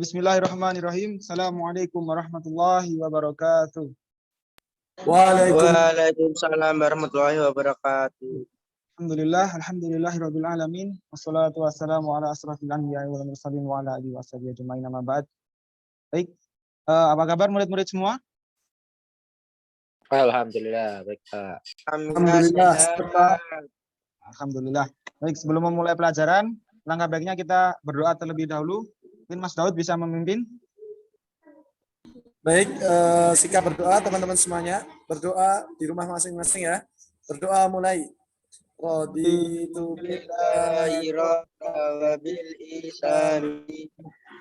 Bismillahirrahmanirrahim. Assalamualaikum warahmatullahi wabarakatuh. Waalaikumsalam warahmatullahi wabarakatuh. Alhamdulillahirabbil alamin. Wassalatu wassalamu ala asrofil anbiya'i wal mursalin wa ala alihi washabihi ajmain, amma ba'd. Baik. Apa kabar murid-murid semua? Alhamdulillah, baik Pak. Alhamdulillah. Alhamdulillah. Baik, sebelum memulai pelajaran, langkah baiknya kita berdoa terlebih dahulu. Mungkin Mas Daud bisa memimpin. Baik, sikap berdoa teman-teman semuanya. Berdoa di rumah masing-masing ya. Berdoa mulai. Raditu billahi Wa bil isani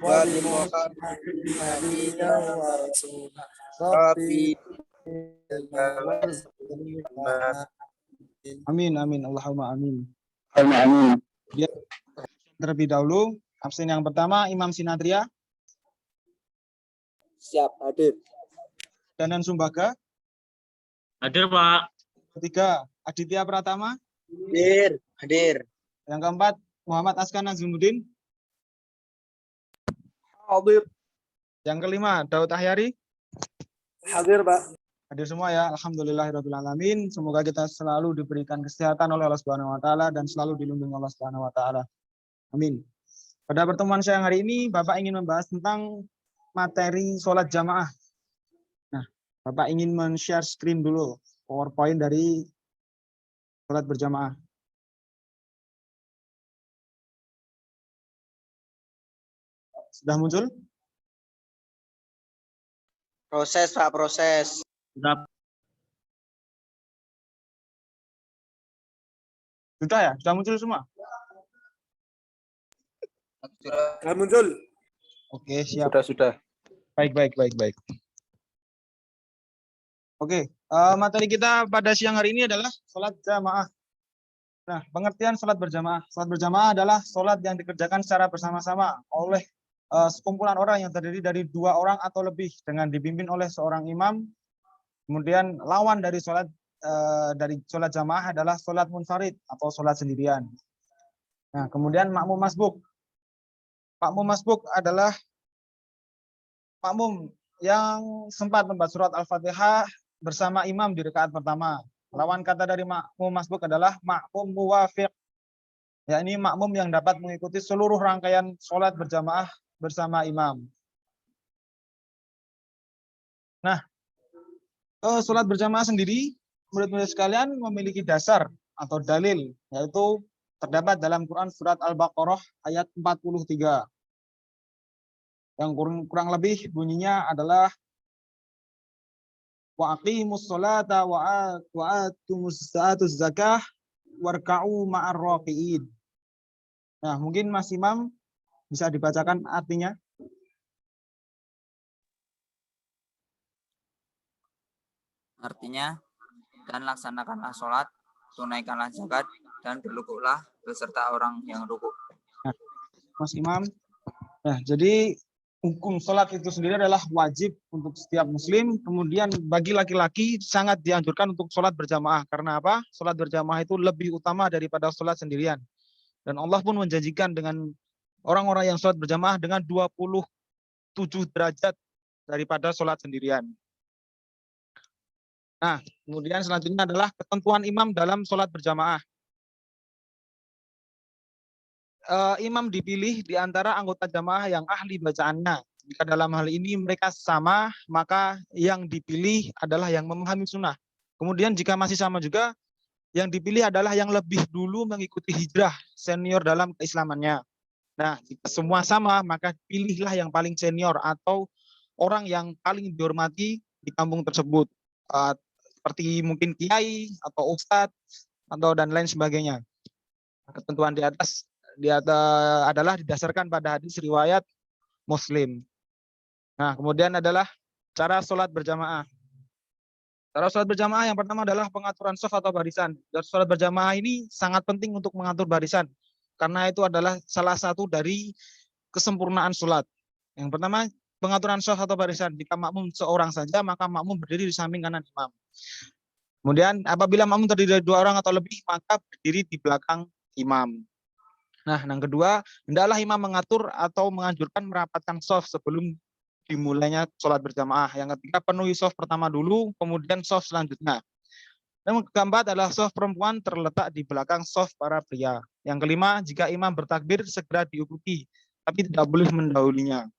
wa bi Muhammadin wa rasulullah. Rabbi Amin, amin. Allahumma amin. Amin. Terlebih dahulu, absen yang pertama Imam Sinatria. Siap, hadir. Danan Sumbaga. Hadir, Pak. Ketiga, Aditya Pratama. Hadir. Yang keempat, Muhammad Askan Nazmuddin. Hadir. Yang kelima, Daud Ahyari. Hadir, Pak. Hadir semua ya. Alhamdulillahirabbil alamin. Semoga kita selalu diberikan kesehatan oleh Allah Subhanahu wa taala dan selalu dilindungi Allah Subhanahu wa taala. Amin. Pada pertemuan siang hari ini, Bapak ingin membahas tentang materi sholat jamaah. Nah, Bapak ingin men-share screen dulu PowerPoint dari sholat berjamaah. Sudah muncul? Proses, Pak, proses. Sudah ya? Sudah muncul semua? Sudah muncul. Oke, siap. Sudah. Baik. Oke, materi kita pada siang hari ini adalah sholat jamaah. Nah, pengertian sholat berjamaah. Sholat berjamaah adalah sholat yang dikerjakan secara bersama-sama oleh sekumpulan orang yang terdiri dari 2 orang atau lebih dengan dipimpin oleh seorang imam. Kemudian lawan dari sholat jamaah adalah sholat munfarid atau sholat sendirian. Nah, kemudian makmum masbuk. Makmum masbuk adalah makmum yang sempat membaca surat Al-Fatihah bersama imam di rakaat pertama. Lawan kata dari makmum masbuk adalah makmum muwafiq, yakni makmum yang dapat mengikuti seluruh rangkaian sholat berjamaah bersama imam. Nah, sholat berjamaah sendiri, murid-murid sekalian, memiliki dasar atau dalil, yaitu terdapat dalam Quran surat Al-Baqarah ayat 43. Yang kurang lebih bunyinya adalah wa aqimus sholata wa atumus zakah warka'u ma'ar raqi'in. Nah, mungkin Mas Imam bisa dibacakan artinya. Artinya, dan laksanakanlah sholat, tunaikanlah zakat, dan berrukuklah beserta orang yang rukuk. Nah, Mas Imam, nah jadi hukum sholat itu sendiri adalah wajib untuk setiap muslim. Kemudian bagi laki-laki sangat dianjurkan untuk sholat berjamaah. Karena apa? Sholat berjamaah itu lebih utama daripada sholat sendirian. Dan Allah pun menjanjikan dengan orang-orang yang sholat berjamaah dengan 27 derajat daripada sholat sendirian. Nah, kemudian selanjutnya adalah ketentuan imam dalam sholat berjamaah. Imam dipilih di antara anggota jamaah yang ahli bacaannya. Jika dalam hal ini mereka sama, maka yang dipilih adalah yang memahami sunnah. Kemudian jika masih sama juga, yang dipilih adalah yang lebih dulu mengikuti hijrah, senior dalam keislamannya. Nah, jika semua sama, maka pilihlah yang paling senior atau orang yang paling dihormati di kampung tersebut. Seperti mungkin kiai atau ustadz atau dan lain sebagainya. Ketentuan di atas adalah didasarkan pada hadis riwayat Muslim. Nah, kemudian adalah cara sholat berjamaah. Cara sholat berjamaah yang pertama adalah pengaturan shaf atau barisan. Dan sholat berjamaah ini sangat penting untuk mengatur barisan, karena itu adalah salah satu dari kesempurnaan sholat. Yang pertama, pengaturan shaf atau barisan. Jika makmum seorang saja, maka makmum berdiri di samping kanan imam. Kemudian apabila makmum terdiri dari 2 orang atau lebih, maka berdiri di belakang imam. Nah, yang kedua, hendaklah imam mengatur atau menganjurkan merapatkan shaf sebelum dimulainya sholat berjamaah. Yang ketiga, penuhi shaf pertama dulu, kemudian shaf selanjutnya. Yang keempat adalah shaf perempuan terletak di belakang shaf para pria. Yang kelima, jika imam bertakbir segera diikuti, tapi tidak boleh mendahulunya.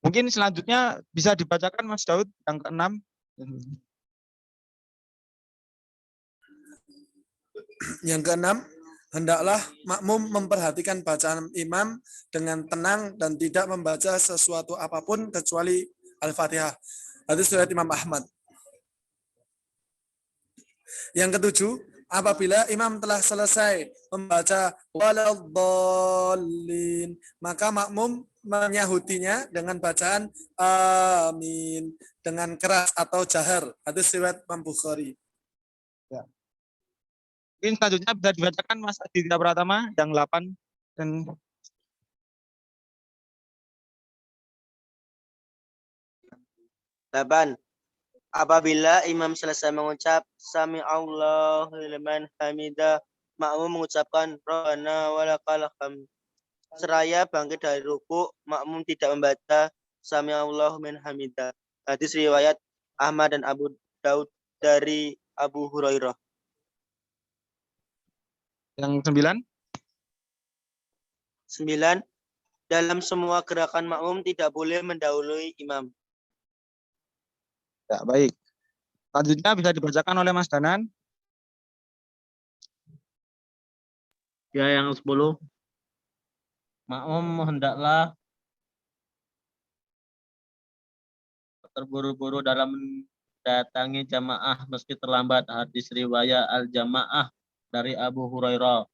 Mungkin selanjutnya bisa dibacakan Mas Daud yang keenam. Yang keenam, hendaklah makmum memperhatikan bacaan imam dengan tenang dan tidak membaca sesuatu apapun kecuali Al-Fatihah. Hadis riwayat Imam Ahmad. Yang ketujuh, apabila imam telah selesai membaca waladhdallin, maka makmum menyahutinya dengan bacaan amin dengan keras atau jahar. Hadis riwayat Imam Bukhari. Ya. Mungkin selanjutnya bisa dibacakan Mas Aditya Pratama yang 8 dan 8. Apabila imam selesai mengucap Sami Allahu liman hamidah, makmum mengucapkan Rabbana walakal hamd. Seraya bangkit dari ruku, makmum tidak membaca Sami Allahu liman hamidah. Hadis riwayat Ahmad dan Abu Daud dari Abu Hurairah. yang 9. 9. Dalam semua gerakan makmum tidak boleh mendahului imam. Ya, baik. Selanjutnya bisa dibacakan oleh Mas Danan. Ya, yang 10. Makmum hendaklah terburu-buru dalam mendatangi jamaah meski terlambat. Hadis riwayat Al-Jamaah dari Abu Hurairah.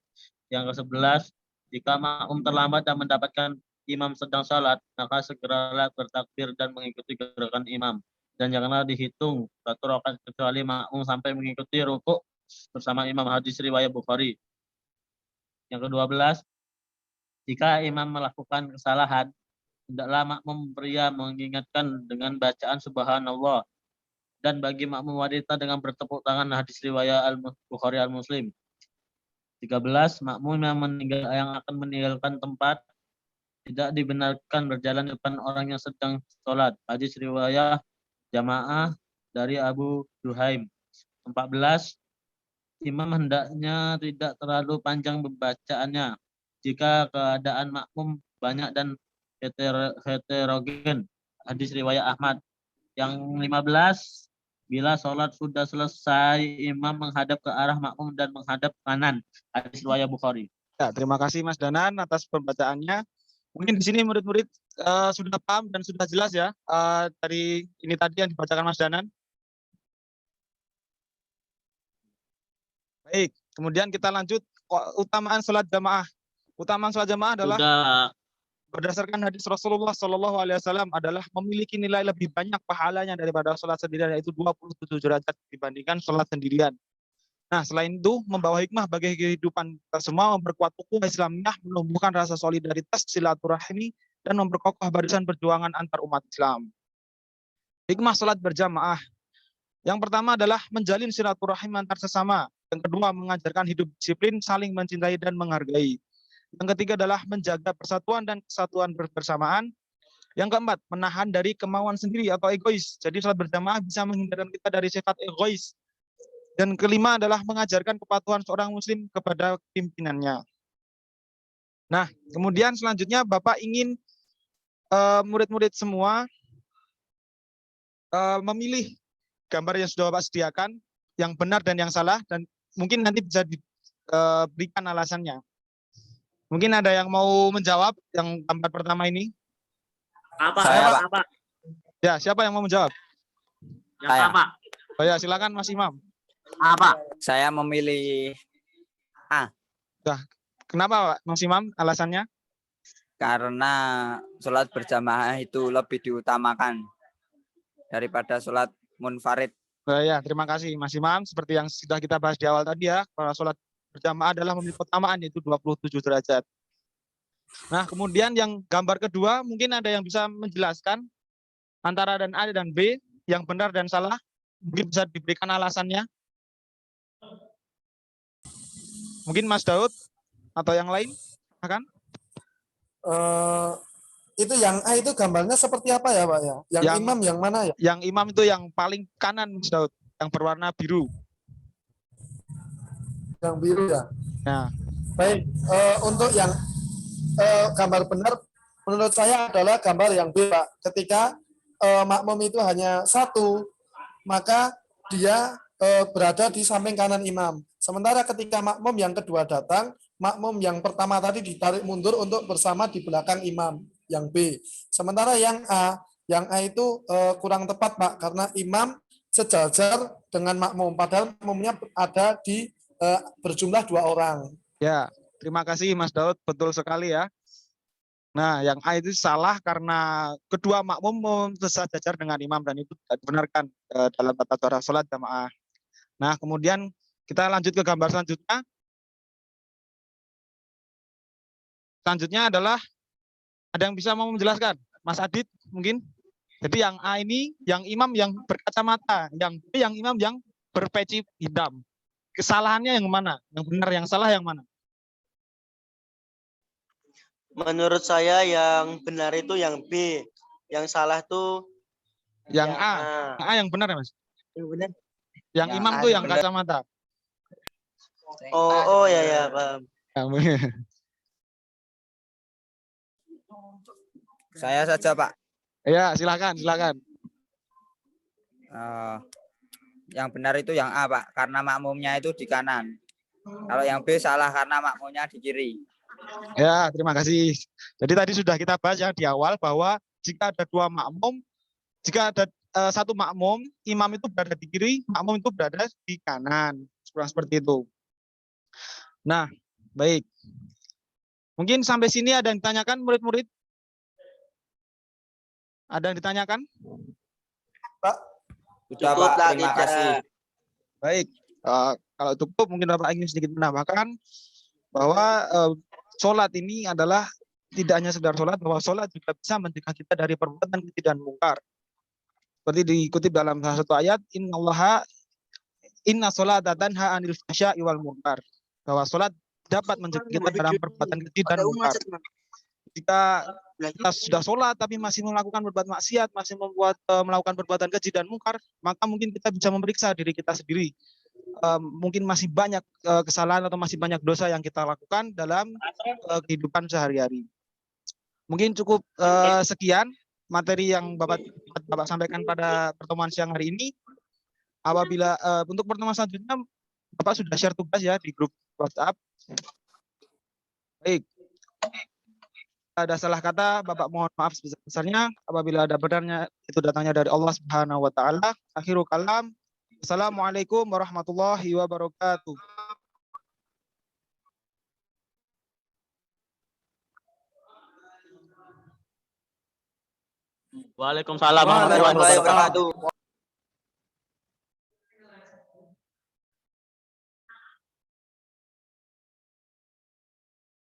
Yang ke-11, jika makmum terlambat dan mendapatkan imam sedang salat, maka segeralah bertakbir dan mengikuti gerakan imam. Dan janganlah dihitung 1 rakaat kecuali makmum sampai mengikuti rukuk bersama imam. Hadis riwayat Bukhari. Yang ke-12, jika imam melakukan kesalahan, hendaklah makmum pria mengingatkan dengan bacaan subhanallah, dan bagi makmum wanita dengan bertepuk tangan. Hadis riwayat Al-Bukhari Al-Muslim. 13, makmum yang akan meninggalkan tempat tidak dibenarkan berjalan depan orang yang sedang sholat. Hadis riwayat Jamaah dari Abu Duhaim. 14, imam hendaknya tidak terlalu panjang pembacaannya jika keadaan makmum banyak dan heterogen. Hadis riwayat Ahmad. Yang 15, bila sholat sudah selesai, imam menghadap ke arah makmum dan menghadap kanan. Hadis riwayat Bukhari. Ya, terima kasih Mas Danan atas pembacaannya. Mungkin di sini murid-murid sudah paham dan sudah jelas ya dari ini tadi yang dibacakan Mas Danan. Baik, kemudian kita lanjut utamaan sholat jamaah. Utamaan sholat jamaah adalah Sudah. berdasarkan hadis Rasulullah Shallallahu Alaihi Wasallam adalah memiliki nilai lebih banyak pahalanya daripada sholat sendirian, yaitu 27 derajat dibandingkan sholat sendirian. Nah, selain itu membawa hikmah bagi kehidupan kita semua, memperkuat ukhuwah Islamiyah, menumbuhkan rasa solidaritas, silaturahmi, dan memperkokoh barisan perjuangan antar umat Islam. Hikmah sholat berjamaah. Yang pertama adalah menjalin silaturahim antar sesama. Yang kedua, mengajarkan hidup disiplin, saling mencintai dan menghargai. Yang ketiga adalah menjaga persatuan dan kesatuan bersamaan. Yang keempat, menahan dari kemauan sendiri atau egois. Jadi sholat berjamaah bisa menghindarkan kita dari sifat egois. Dan kelima adalah mengajarkan kepatuhan seorang muslim kepada pimpinannya. Nah, kemudian selanjutnya Bapak ingin murid-murid semua memilih gambar yang sudah Bapak sediakan, yang benar dan yang salah, dan mungkin nanti bisa diberikan alasannya. Mungkin ada yang mau menjawab yang gambar pertama ini? Apa? Saya, Pak. Apa? Ya, siapa yang mau menjawab? Yang Saya. apa? Oh ya, silakan Mas Imam. Apa? Saya memilih Kenapa Pak Mas Imam? Alasannya? karena sholat berjamaah itu lebih diutamakan daripada sholat munfarid. Ya, terima kasih Mas Imam. Seperti yang sudah kita bahas di awal tadi ya, bahwa sholat berjamaah adalah memiliki keutamaan, yaitu 27 derajat. Nah, kemudian yang gambar kedua, mungkin ada yang bisa menjelaskan antara dan A dan B, yang benar dan salah. Mungkin bisa diberikan alasannya. Mungkin Mas Daud atau yang lain? Silakan. Itu yang A itu gambarnya seperti apa ya Pak ya? Yang imam yang mana ya? Yang imam itu yang paling kanan, Mas Daud, yang berwarna biru. Yang biru ya. Nah, Baik, untuk yang gambar benar menurut saya adalah gambar yang B, Pak. Ketika makmum itu hanya satu, maka dia berada di samping kanan imam. Sementara ketika makmum yang kedua datang, makmum yang pertama tadi ditarik mundur untuk bersama di belakang imam yang B. Sementara yang A itu kurang tepat, Pak, karena imam sejajar dengan makmum, padahal makmumnya ada di berjumlah 2 orang. ya, terima kasih Mas Daud, betul sekali ya. Nah, yang A itu salah karena kedua makmum sejajar dengan imam dan itu tidak dibenarkan dalam tata cara sholat jamaah. Nah, kemudian kita lanjut ke gambar selanjutnya. Selanjutnya adalah, ada yang bisa mau menjelaskan? Mas Adit mungkin? Jadi yang A ini, yang imam yang berkacamata, yang B yang imam yang berpeci hitam. Kesalahannya yang mana? Yang benar, yang salah yang mana? Menurut saya yang benar itu yang B. Yang salah tuh Yang yang A. A. Yang A yang benar ya Mas? Yang benar. Yang Yang imam A tuh yang yang benar. kacamata. Oh ya ya paham. Saya saja, Pak. Ya, silakan, silakan. Yang benar itu yang A, Pak, karena makmumnya itu di kanan. Kalau yang B salah karena makmumnya di kiri. Ya, terima kasih. Jadi tadi sudah kita bahas ya di awal bahwa jika ada dua makmum, jika ada satu makmum, imam itu berada di kiri, makmum itu berada di kanan. Kurang seperti itu. Nah, baik. Mungkin sampai sini ada yang ditanyakan murid-murid? Ada yang ditanyakan? Sudah, Cukup Pak. lah, Terima tidak. kasih. Baik. Kalau cukup mungkin Bapak ingin sedikit menambahkan bahwa sholat ini adalah tidak hanya sekedar sholat, bahwa sholat juga bisa mencegah kita dari perbuatan keji dan mungkar. Seperti dikutip dalam salah satu ayat, inna sholata tanha anil fahsya'i wal munkar. Bahwa sholat dapat mencegah kita dalam perbuatan keji dan mungkar. Jika kita sudah sholat tapi masih melakukan berbuat maksiat, masih melakukan perbuatan keji dan mungkar, maka mungkin kita bisa memeriksa diri kita sendiri. Mungkin masih banyak kesalahan atau masih banyak dosa yang kita lakukan dalam kehidupan sehari-hari. Mungkin cukup sekian materi yang Bapak sampaikan pada pertemuan siang hari ini. Apabila untuk pertemuan selanjutnya Bapak sudah share tugas ya di grup WhatsApp. Baik. Ada salah kata, Bapak mohon maaf sebesar-besarnya. Apabila ada benarnya, itu datangnya dari Allah Subhanahu wa taala. Akhirul kalam. Assalamualaikum warahmatullahi wabarakatuh. Waalaikumsalam warahmatullahi Warahmatullahi wabarakatuh. wabarakatuh.